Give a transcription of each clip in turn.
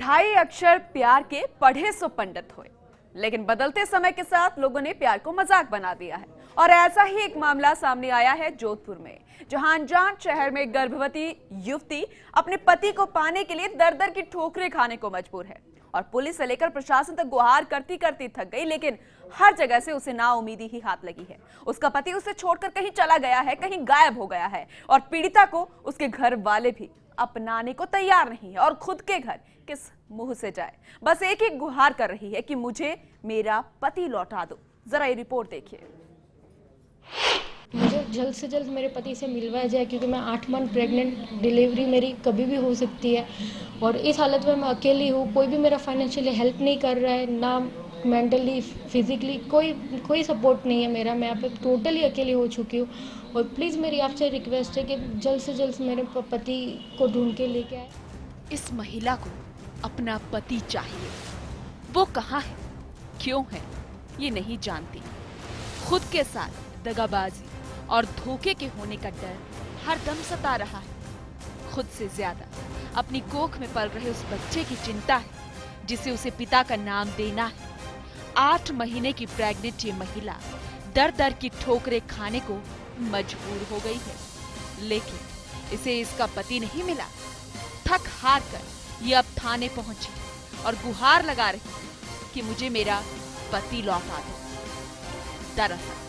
ढाई अक्षर प्यार के पढ़े सो पंडित हुए, लेकिन बदलते समय के साथ लोगों ने प्यार को मजाक बना दिया है। और ऐसा ही एक मामला सामने आया है जोधपुर में, जहां अनजान शहर में गर्भवती युवती अपने पति को पाने के लिए दर दर की ठोकरें खाने को मजबूर है और पुलिस से लेकर प्रशासन तक गुहार करती करती थक गई, लेकिन हर जगह से उसे नाउमीदी ही हाथ लगी है। उसका पति उसे छोड़कर कहीं चला गया है, कहीं गायब हो गया है और पीड़िता को उसके घर वाले भी अपनाने को तैयार नहीं है और खुद के घर किस मुंह से जाए। बस एक ही गुहार कर रही है कि मुझे मेरा पति लौटा दो। जरा ये रिपोर्ट देखिए। मुझे जल्द से जल्द मेरे पति से मिलवाया जाए, क्योंकि मैं 8 मंथ प्रेग्नेंट, डिलीवरी मेरी कभी भी हो सकती है और इस हालत में मैं अकेली हूँ। कोई भी मेरा फाइनेंशियली हेल्प नहीं कर रहा है, ना मेंटली फिजिकली कोई सपोर्ट नहीं है मेरा। मैं यहाँ पे टोटली अकेली हो चुकी हूँ और प्लीज़ मेरी आपसे रिक्वेस्ट है कि जल्द से जल्द मेरे पति को ढूंढ के लेके आए। इस महिला को अपना पति चाहिए। वो कहाँ है, क्यों है, ये नहीं जानती। खुद के साथ दगाबाजी और धोखे के होने का डर हर दम सता रहा है। खुद से ज्यादा अपनी कोख में पल रहे उस बच्चे की चिंता है जिसे उसे पिता का नाम देना है। 8 महीने की प्रेग्नेंट ये महिला दर दर की ठोकरें खाने को मजबूर हो गई है, लेकिन इसे इसका पति नहीं मिला। थक हार कर ये अब थाने पहुंची और गुहार लगा रही है कि मुझे मेरा पति लौटा दो। दरअसल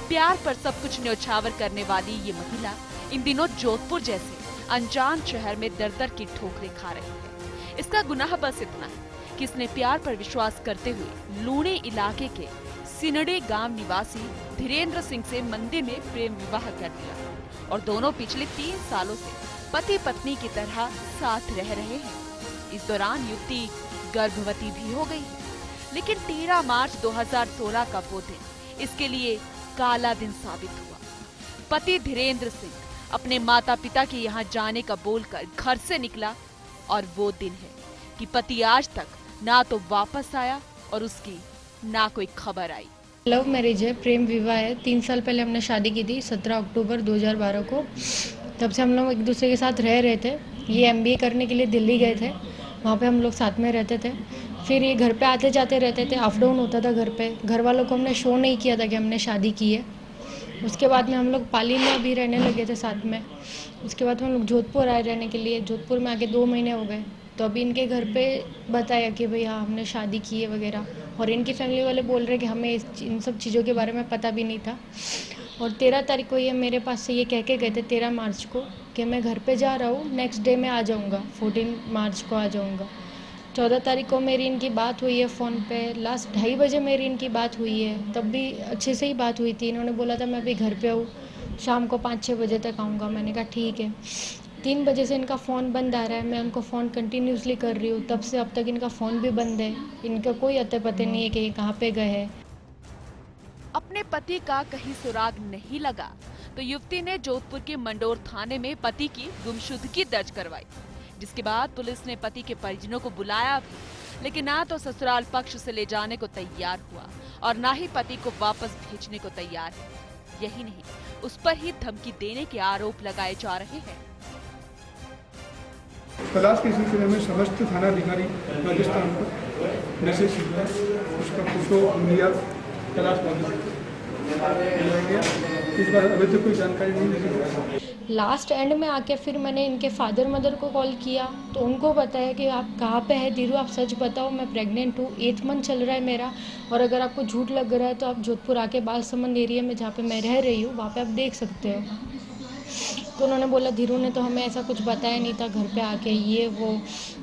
प्यार पर सब कुछ न्यौछावर करने वाली ये महिला इन दिनों जोधपुर जैसे अनजान शहर में दर दर की ठोकरें खा रही है। इसका गुनाह बस इतना है कि इसने प्यार पर विश्वास करते हुए लूणे इलाके के सिनडे गांव निवासी धीरेन्द्र सिंह से मंदिर में प्रेम विवाह कर दिया और दोनों पिछले 3 सालों से पति पत्नी की तरह साथ रह रहे हैं। इस दौरान युवती गर्भवती भी हो गई है, लेकिन 13 मार्च 2016 का वो दिन इसके लिए काला दिन साबित हुआ। पति धीरेन्द्र सिंह अपने माता पिता के यहाँ जाने का बोलकर घर से निकला और वो दिन है कि पति आज तक ना तो वापस आया और उसकी ना कोई खबर आई। लव मैरिज है, प्रेम विवाह है। 3 साल पहले हमने शादी की थी, 17 अक्टूबर 2012 को। तब से हम लोग एक दूसरे के साथ रह रहे थे। ये MBA करने के लिए दिल्ली गए थे, वहाँ पे हम लोग साथ में रहते थे। फिर ये घर पे आते जाते रहते थे, अप डाउन होता था घर पे। घर वालों को हमने शो नहीं किया था कि हमने शादी की है। उसके बाद में हम लोग पाली में भी रहने लगे थे साथ में। उसके बाद हम लोग जोधपुर आए रहने के लिए। जोधपुर में आके 2 महीने हो गए, तो अभी इनके घर पे बताया कि भाई हाँ हमने शादी की है वगैरह, और इनकी फैमिली वाले बोल रहे कि हमें इन सब चीज़ों के बारे में पता भी नहीं था। और 13 तारीख को ये मेरे पास से ये कह के गए थे, 13 मार्च को, कि मैं घर पे जा रहा हूँ, नेक्स्ट डे में आ जाऊँगा, 14 मार्च को आ जाऊँगा। 14 तारीख को मेरी इनकी बात हुई है फ़ोन पे। लास्ट 2:30 बजे मेरी इनकी बात हुई है, तब भी अच्छे से ही बात हुई थी। इन्होंने बोला था मैं अभी घर पे हूँ, शाम को 5-6 बजे तक आऊँगा। मैंने कहा ठीक है। 3 बजे से इनका फ़ोन बंद आ रहा है। मैं उनको फ़ोन कंटिन्यूसली कर रही हूँ, तब से अब तक इनका फ़ोन भी बंद है। इनका कोई अते पते नहीं है कि ये कहाँ पे गए हैं। अपने पति का कहीं सुराग नहीं लगा तो युवती ने जोधपुर के मंडोर थाने में पति की गुमशुदगी दर्ज करवाई, जिसके बाद पुलिस ने पति के परिजनों को बुलाया भी, लेकिन ना तो ससुराल पक्ष से ले जाने को तैयार हुआ और ना ही पति को वापस भेजने को तैयार है। यही नहीं, उस पर ही धमकी देने के आरोप लगाए जा रहे हैं। तलाश के सिलसिले में समस्त थानाधिकारी राजस्थान को मैसेज किया, उसका फोटो लिया, तलाश इस बार अभी तक कोई जानकारी नहीं मिली। लास्ट एंड में आके फिर मैंने इनके फादर मदर को कॉल किया, तो उनको बताया कि आप कहाँ पे है धीरू, आप सच बताओ, मैं प्रेग्नेंट हूँ, 8 मंथ चल रहा है मेरा, और अगर आपको झूठ लग रहा है तो आप जोधपुर आके बालसमंद एरिया में जहाँ पे मैं रह रही हूँ वहाँ पे आप देख सकते हो। तो उन्होंने बोला धीरू ने तो हमें ऐसा कुछ बताया नहीं था घर पे आके, ये वो।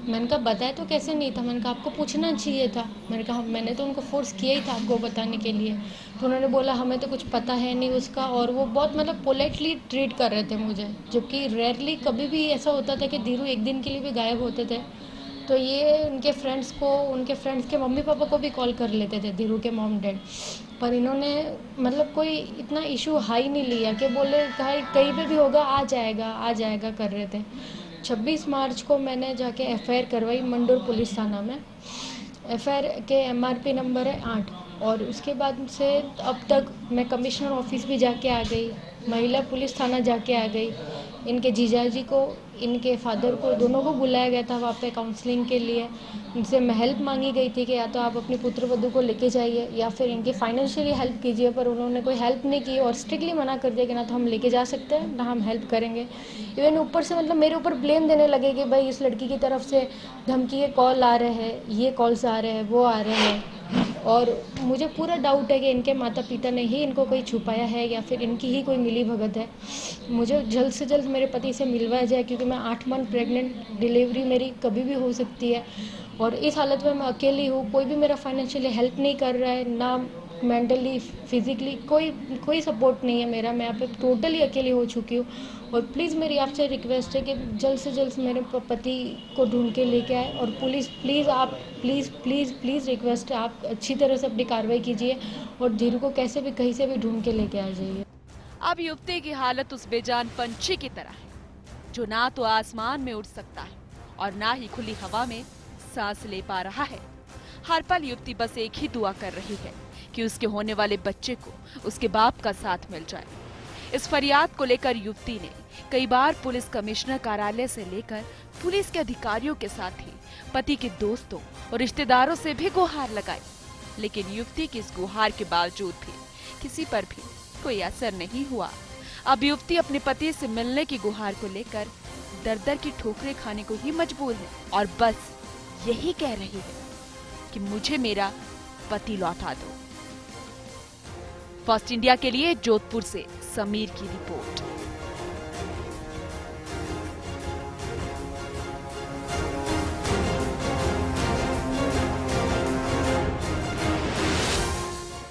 मैंने कहा बताया तो कैसे नहीं था, मैंने कहा आपको पूछना चाहिए था। मैंने कहा मैंने तो उनको फोर्स किया ही था आपको बताने के लिए। तो उन्होंने बोला हमें तो कुछ पता है नहीं उसका, और वो बहुत मतलब पोलाइटली ट्रीट कर रहे थे मुझे, जबकि रेयरली कभी भी ऐसा होता था कि धीरू एक दिन के लिए भी गायब होते थे तो ये उनके फ्रेंड्स के मम्मी पापा को भी कॉल कर लेते थे, धीरू के मॉम डैड। पर इन्होंने मतलब कोई इतना इशू हाई नहीं लिया कि बोले कहीं पे भी होगा आ जाएगा कर रहे थे। 26 मार्च को मैंने जाके FIR करवाई मंडोर पुलिस थाना में। FIR के MRP नंबर है 8, और उसके बाद से अब तक मैं कमिश्नर ऑफिस भी जाके आ गई, महिला पुलिस थाना जाके आ गई, इनके जीजाजी को, इनके फादर को, दोनों को बुलाया गया था वहाँ पे काउंसलिंग के लिए। उनसे हेल्प मांगी गई थी कि या तो आप अपनी पुत्र वधू को लेके जाइए या फिर इनकी फाइनेंशियली हेल्प कीजिए, पर उन्होंने कोई हेल्प नहीं की और स्ट्रिक्टली मना कर दिया कि ना तो हम लेके जा सकते हैं ना हम हेल्प करेंगे। इवन ऊपर से मतलब मेरे ऊपर ब्लेम देने लगे कि भाई इस लड़की की तरफ से धमकी के कॉल आ रहे हैं, ये कॉल्स आ रहे हैं, वो आ रहे हैं। और मुझे पूरा डाउट है कि इनके माता पिता ने ही इनको कोई छुपाया है या फिर इनकी ही कोई मिली भगत है। मुझे जल्द से जल्द मेरे पति से मिलवाया जाए, क्योंकि मैं 8 मंथ प्रेग्नेंट, डिलीवरी मेरी कभी भी हो सकती है और इस हालत में मैं अकेली हूँ। कोई भी मेरा फाइनेंशियली हेल्प नहीं कर रहा है, ना मेंटली फिजिकली कोई सपोर्ट नहीं है मेरा। मैं यहाँ पे टोटली अकेली हो चुकी हूँ और प्लीज़ मेरी आपसे रिक्वेस्ट है कि जल्द से जल्द मेरे पति को ढूंढ के लेके आए। और पुलिस प्लीज़ आप प्लीज़ रिक्वेस्ट है, आप अच्छी तरह से अपनी कार्रवाई कीजिए और धीरू को कैसे भी कहीं से भी ढूंढ के लेके आ जाइए। अब युवती की हालत उस बेजान पंछी की तरह है जो ना तो आसमान में उड़ सकता है और ना ही खुली हवा में सांस ले पा रहा है। हर पल युवती बस एक ही दुआ कर रही है कि उसके होने वाले बच्चे को उसके बाप का साथ मिल जाए। इस फरियाद को लेकर युवती ने कई बार पुलिस कमिश्नर कार्यालय से लेकर पुलिस के अधिकारियों के साथ ही पति के दोस्तों और रिश्तेदारों से भी गुहार लगाई, लेकिन युवती की इस गुहार के बावजूद भी किसी पर भी कोई असर नहीं हुआ। अब युवती अपने पति से मिलने की गुहार को लेकर दर दर की ठोकरें खाने को ही मजबूर है और बस यही कह रही है कि मुझे मेरा पति लौटा दो। फर्स्ट इंडिया के लिए जोधपुर से समीर की रिपोर्ट।